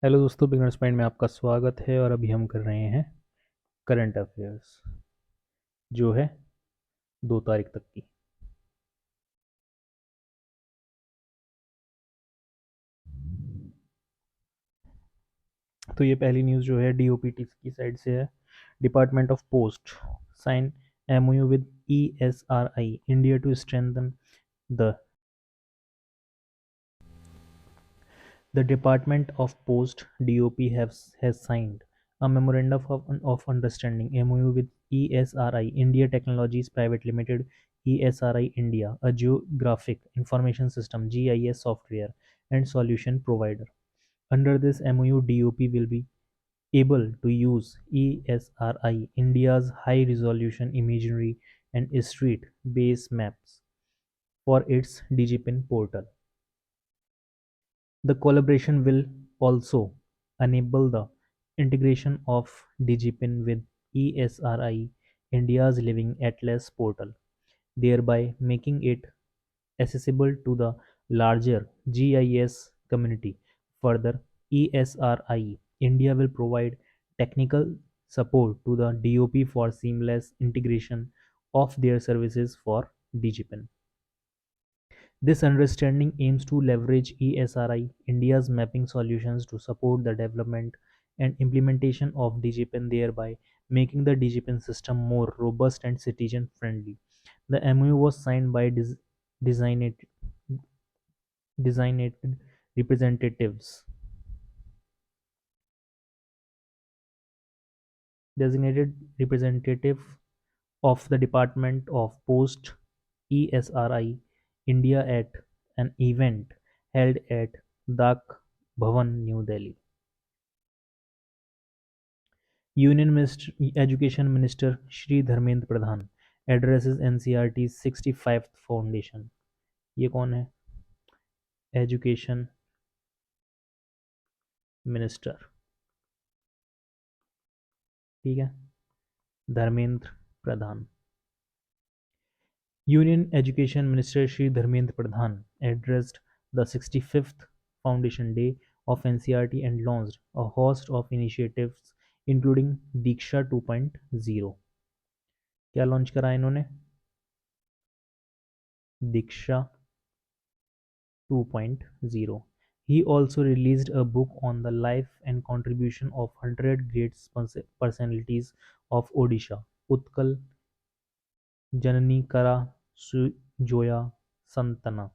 Hello दोस्तों, beginners mind में आपका स्वागत है। और अभी हम कर रहे हैं करंट अफेयर्स, जो है 2 तारीख तक की। तो ये पहली न्यूज़ जो है डीओपीटी की साइड से है। Department of post sign MoU with ESRI India to strengthen the The Department of Post (DOP) has signed a Memorandum of Understanding (MoU) with ESRI India Technologies Private Limited (ESRI India), a geographic information system (GIS) software and solution provider. Under this MoU, DOP will be able to use ESRI India's high-resolution imagery and street-based maps for its DigiPin portal. The collaboration will also enable the integration of DigiPin with ESRI India's Living Atlas portal, thereby making it accessible to the larger GIS community. Further, ESRI India will provide technical support to the DOP for seamless integration of their services for DigiPin. This understanding aims to leverage ESRI India's mapping solutions to support the development and implementation of DigiPen, thereby making the DigiPen system more robust and citizen-friendly. The MOU was signed by designated, designated representatives designated representative of the Department of Post (ESRI) India at an event held at Dak Bhavan, New Delhi. Union education minister Shri Dharmendra Pradhan addresses NCERT 65th foundation. ये कौन है? Education minister, ठीक है, Dharmendra Pradhan. Union education minister Shri Dharmendra Pradhan addressed the 65th Foundation Day of NCERT and launched a host of initiatives including Diksha 2.0। क्या launch करा इन्होंने? दीक्षा 2.0। He also released a book on the life and contribution of 100 great personalities of Odisha, Utkal Jananikara Sujoya Santana,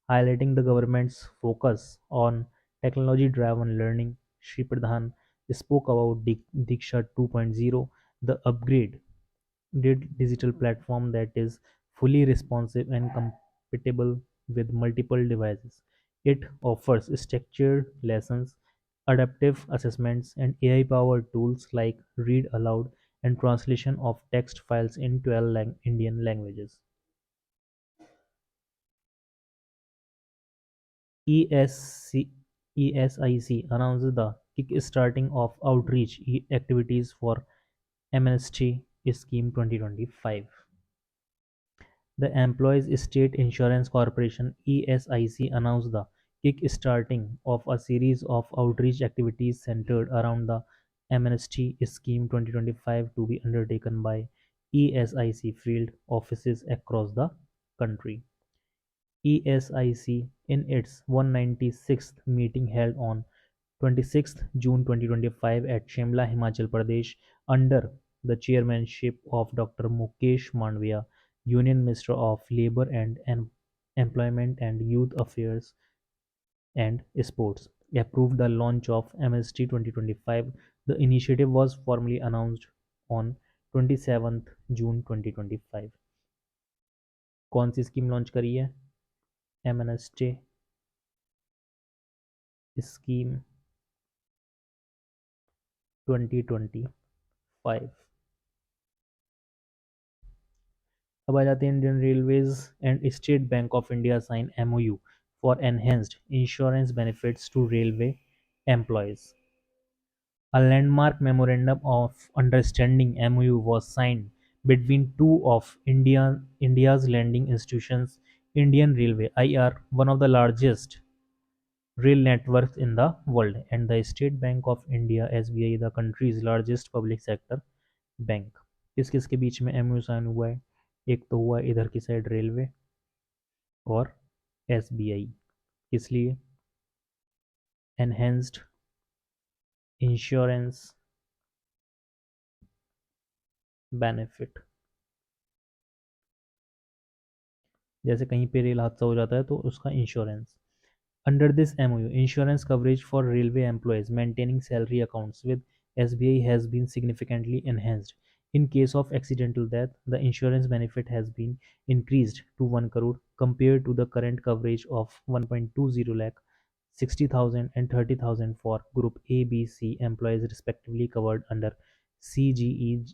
highlighting the government's focus on technology-driven learning. Shri Pradhan spoke about Diksha 2.0, the upgraded digital platform that is fully responsive and compatible with multiple devices. It offers structured lessons, adaptive assessments, and AI-powered tools like read aloud and translation of text files in 12 Indian languages. ESC, ESIC announced the kick-starting of outreach activities for MNST Scheme 2025. The Employees State Insurance Corporation (ESIC) announced the kick-starting of a series of outreach activities centered around the Amnesty Scheme 2025 to be undertaken by ESIC field offices across the country. ESIC, in its 196th meeting held on 26th June 2025 at Shimla, Himachal Pradesh, under the chairmanship of Dr. Mukesh Mandviya, Union Minister of Labour and Employment and Youth Affairs and Sports, approved the launch of MST 2025. The initiative was formally announced on 27th June 2025. कौन सी scheme launch करी है? MNST scheme 2025। अब आ जाते हैं Indian Railways and State Bank of India sign MOU for enhanced insurance benefits to railway employees. A landmark memorandum of understanding MOU was signed between two of India's lending institutions, Indian Railway (IR), one of the largest rail networks in the world, and the State Bank of India (SBI), the country's largest public sector bank. किस किस के बीच में MU sign हुआ है? एक तो हुआ इधर की साइड रेलवे और एसबीआई। किस लिए? Enhanced insurance benefit. जैसे कहीं पे रेल हादसा हो जाता है तो उसका insurance. Under this MOU, insurance coverage for railway employees maintaining salary accounts with SBI has been significantly enhanced. In case of accidental death, the insurance benefit has been increased to 1 crore compared to the current coverage of 1.20 lakh, 60,000 and 30,000 for Group A, B, C employees respectively covered under CGEGIS.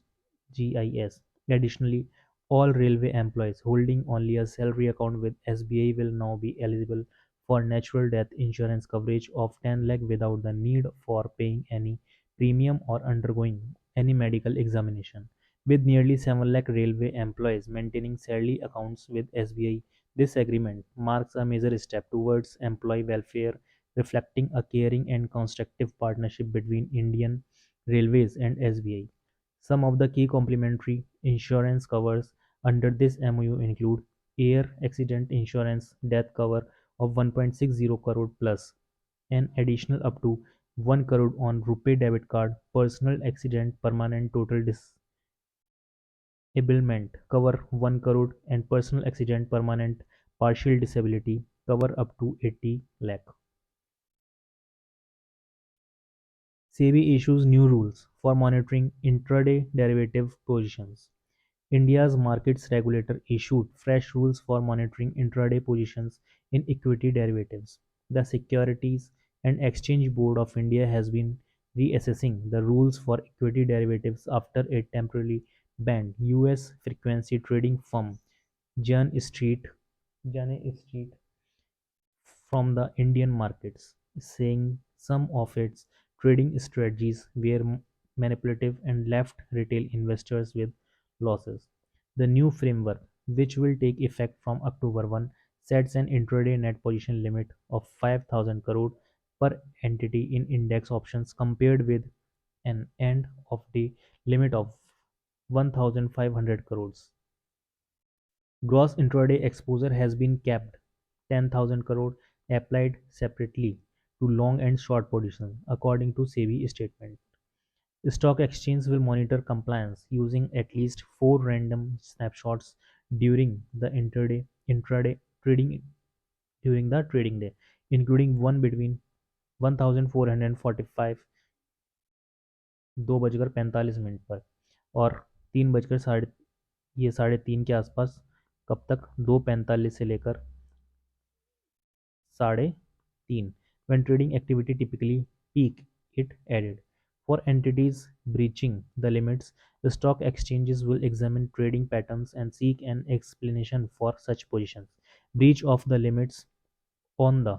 Additionally, all railway employees holding only a salary account with SBI will now be eligible for natural death insurance coverage of 10 lakh without the need for paying any premium or undergoing any medical examination. With nearly 7 lakh railway employees maintaining salary accounts with SBI, this agreement marks a major step towards employee welfare, reflecting a caring and constructive partnership between Indian Railways and SBI. Some of the key complementary insurance covers under this MOU include air accident insurance death cover of 1.60 crore plus an additional up to 1 crore on RuPay debit card, personal accident permanent total disablement cover 1 crore and personal accident permanent partial disability cover up to 80 lakh. SEBI issues new rules for monitoring intraday derivative positions. India's markets regulator issued fresh rules for monitoring intraday positions in equity derivatives. The Securities and Exchange Board of India has been reassessing the rules for equity derivatives after it temporarily banned US frequency trading firm Jane Street from the Indian markets, saying some of its trading strategies were manipulative and left retail investors with losses. The new framework, which will take effect from October 1, sets an intraday net position limit of 5,000 crore per entity in index options compared with an end of day limit of 1,500 crores. Gross intraday exposure has been capped (10,000 crore) applied separately to long and short positions, according to SEBI statement. Stock exchange will monitor compliance using at least 4 random snapshots during the intraday trading during the trading day, including one between 1445 2:45 पर और 3 बजकर साढ़े ये 3:30 के आसपास। कब तक? 2:45 से लेकर 3:30 when trading activity typically peak, it added. For entities breaching the limits, the stock exchanges will examine trading patterns and seek an explanation for such positions. Breach of the limits on the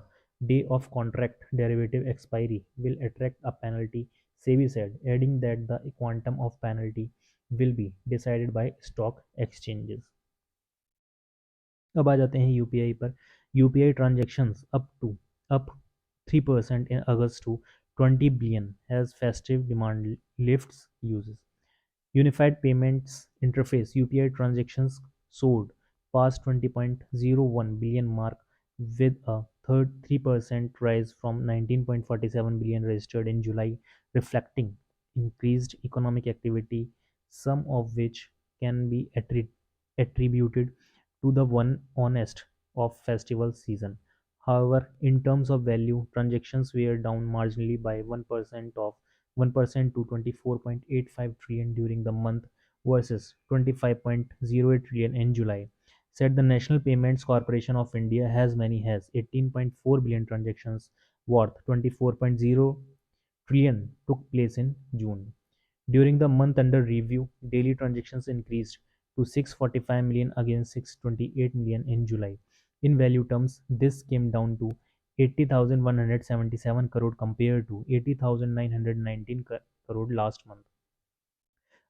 day of contract derivative expiry will attract a penalty, SEBI said, adding that the quantum of penalty will be decided by stock exchanges. अब आ जाते हैं UPI पर। UPI transactions up 3% in August to 20 billion as festive demand lifts uses. Unified Payments Interface (UPI) transactions soared past 20.01 billion mark with a 3% rise from 19.47 billion registered in July, reflecting increased economic activity, some of which can be attributed to the one honest of festival season. However, in terms of value, transactions were down marginally by 1% to 24.85 trillion during the month versus 25.08 trillion in July. Said the National Payments Corporation of India has 18.4 billion transactions worth 24.0 trillion took place in June. During the month under review, daily transactions increased to 645 million against 628 million in July. In value terms, this came down to 80,177 crore compared to 80,919 crore last month.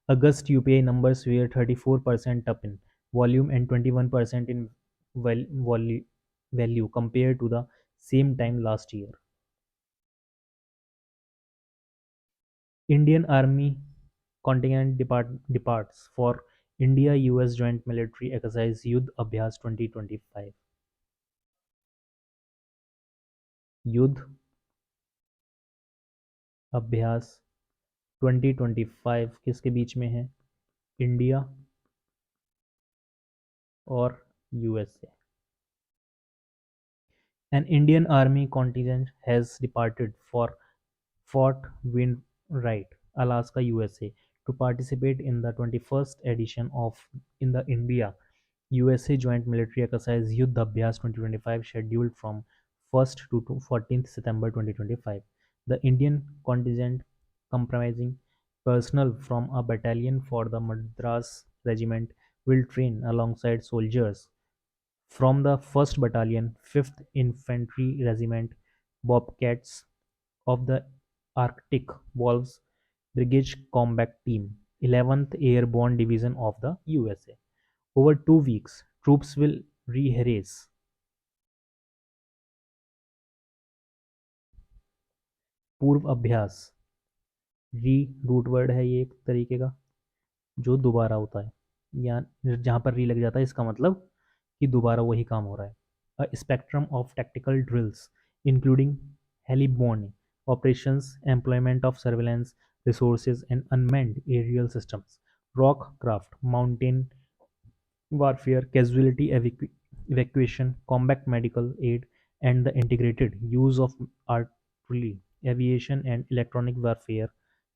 August UPI numbers were 34% up in volume and 21% in value compared to the same time last year. Indian Army contingent departs for India-US Joint Military Exercise Yudh Abhyas 2025. युद्ध अभ्यास 2025 किसके बीच में है? India और USA. An Indian Army contingent has departed for Fort Wainwright, Alaska, USA, to participate in the 21st edition of in the India-USA Joint Military Exercise Yudh Abhyas 2025, scheduled from 1st to 14th September 2025. The Indian contingent, comprising personnel from a battalion for the Madras Regiment, will train alongside soldiers from the 1st Battalion, 5th Infantry Regiment, Bobcats of the Arctic Wolves Brigade Combat Team, 11th Airborne Division of the USA. Over 2 weeks, troops will rehearse पूर्व अभ्यास. री root word है ये एक तरीके का जो दोबारा होता है, या जहाँ पर री लग जाता है इसका मतलब कि दोबारा वही काम हो रहा है. A spectrum of tactical drills including heliborne operations, employment of surveillance resources and unmanned aerial systems, rock craft, mountain warfare, casualty evacuation, combat medical aid, and the integrated use of artillery, aviation, and electronic warfare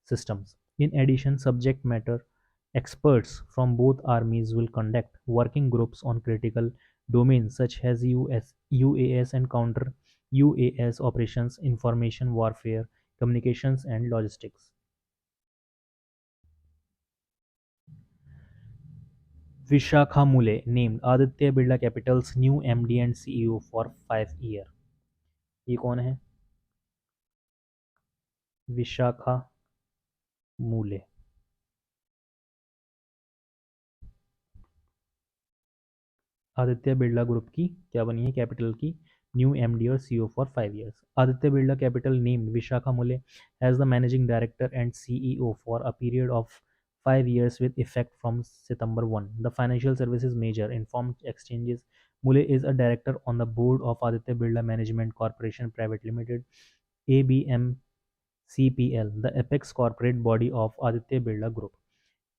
systems. In addition, subject matter experts from both armies will conduct working groups on critical domains such as UAS and counter UAS operations, information warfare, communications, and logistics. Vishakha Mule named Aditya Birla Capital's new MD and CEO for 5 year. ये कौन है? विशाखा मूले. Aditya Birla group की क्या बनी है? Capital की new MD और CEO for 5 years. Aditya Birla capital named Vishakha Mule as the managing director and CEO for a period of 5 years with effect from September 1. The financial services major informed exchanges. Mule is a director on the board of Aditya Birla Management Corporation Private Limited, ABM CPL, the apex corporate body of Aditya Birla Group.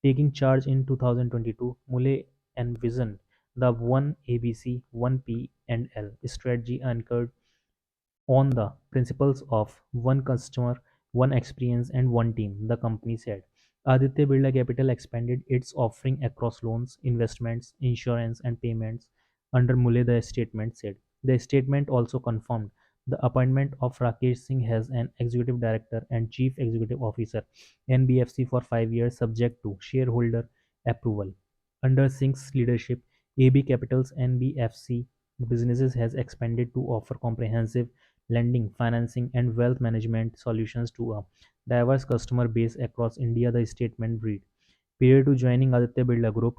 Taking charge in 2022, Mule envisioned the One ABC, One P and L strategy anchored on the principles of one customer, one experience, and one team, the company said. Aditya Birla Capital expanded its offering across loans, investments, insurance, and payments under Mule, the statement said. The statement also confirmed the appointment of Rakesh Singh as an executive director and chief executive officer, NBFC, for 5 years, subject to shareholder approval. Under Singh's leadership, AB Capital's NBFC businesses has expanded to offer comprehensive lending, financing, and wealth management solutions to a diverse customer base across India, the statement read. Prior to joining Aditya Birla Group,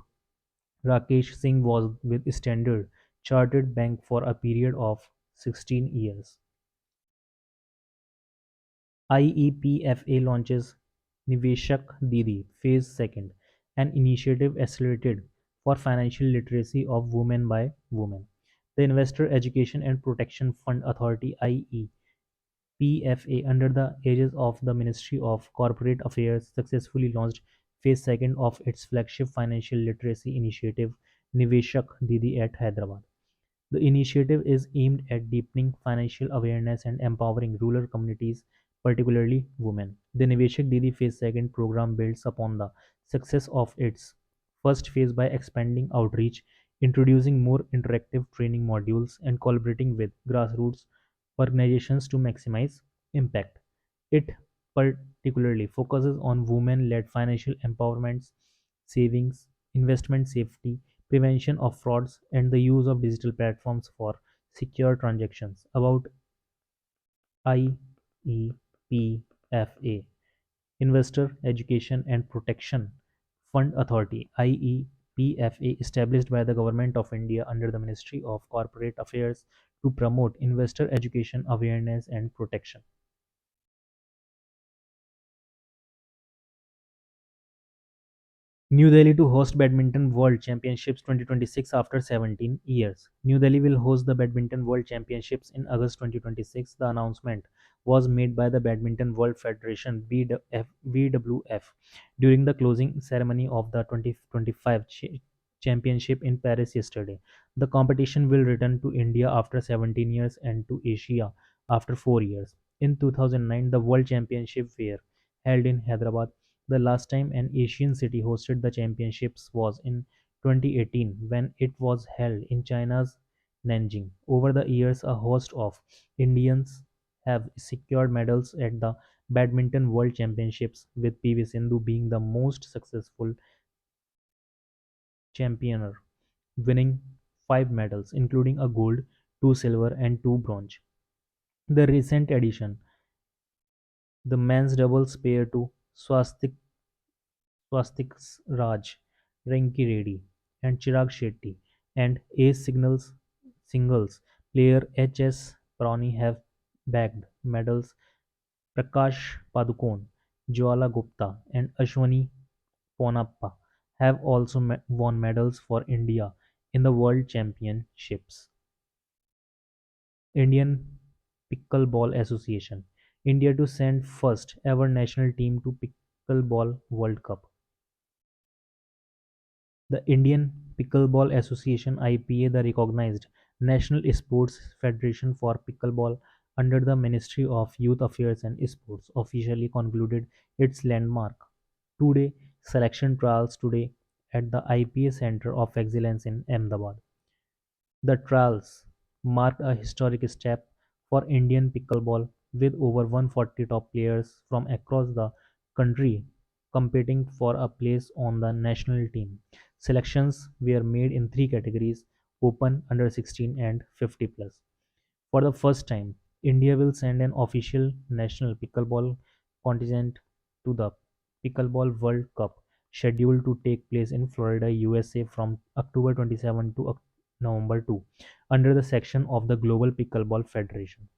Rakesh Singh was with Standard Chartered Bank for a period of 16 years. IEPFA launches Niveshak Didi Phase Second, an initiative accelerated for financial literacy of women by women. The Investor Education and Protection Fund Authority IEPFA, under the aegis of the Ministry of Corporate Affairs, successfully launched Phase Second of its flagship financial literacy initiative, Niveshak Didi, at Hyderabad. The initiative is aimed at deepening financial awareness and empowering rural communities, particularly women. The Niveshak Didi Phase Second program builds upon the success of its first phase by expanding outreach, introducing more interactive training modules, and collaborating with grassroots organizations to maximize impact. It particularly focuses on women-led financial empowerment, savings, investment safety, prevention of frauds, and the use of digital platforms for secure transactions. About IEPFA, Investor Education and Protection Fund Authority, IEPFA, established by the Government of India under the Ministry of Corporate Affairs to promote investor education, awareness, and protection. New Delhi to host Badminton World Championships 2026 after 17 years. New Delhi will host the Badminton World Championships in August 2026. The announcement was made by the Badminton World Federation (BWF) during the closing ceremony of the 2025 championship in Paris yesterday. The competition will return to India after 17 years and to Asia after 4 years. In 2009, the World Championship were held in Hyderabad. The last time an Asian city hosted the championships was in 2018 when it was held in China's Nanjing. Over the years, a host of Indians have secured medals at the Badminton World Championships, with PV Sindhu being the most successful championer, winning 5 medals, including a gold, 2 silver, and 2 bronze. The recent addition, the men's doubles pair to Swastik Raj, Ranki Reddy, and Chirag Shetty, and ace singles player H.S. Prani have bagged medals. Prakash Padukone, Jwala Gupta, and Ashwani Ponnappa have also won medals for India in the World Championships. Indian Pickleball Association. India to send first ever national team to Pickleball World Cup. The Indian Pickleball Association (IPA), the recognized national sports federation for pickleball under the Ministry of Youth Affairs and Sports, officially concluded its landmark two-day selection trials today at the IPA Center of Excellence in Ahmedabad. The trials marked a historic step for Indian pickleball, with over 140 top players from across the country competing for a place on the national team. Selections were made in three categories: Open, Under 16, and 50 plus. For the first time, India will send an official national pickleball contingent to the Pickleball World Cup, scheduled to take place in Florida, USA from October 27 to November 2, under the section of the Global Pickleball Federation.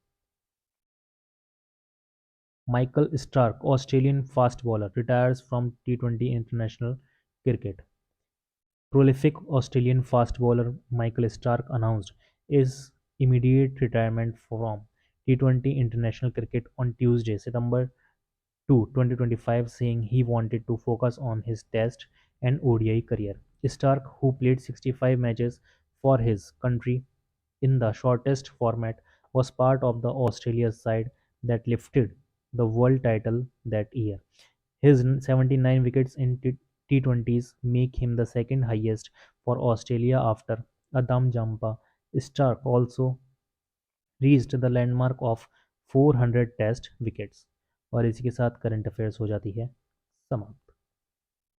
Michael Stark, Australian fast bowler, retires from T20 international cricket. Prolific Australian fast bowler Michael Stark announced his immediate retirement from T20 international cricket on Tuesday, September 2, 2025, saying he wanted to focus on his Test and ODI career. Stark, who played 65 matches for his country in the shortest format, was part of the Australia side that lifted the world title that year. His 79 wickets in T20s make him the second highest for Australia after Adam Jampa. Stark also reached the landmark of 400 test wickets. और इसी के साथ current affairs हो जाती है समाप्त।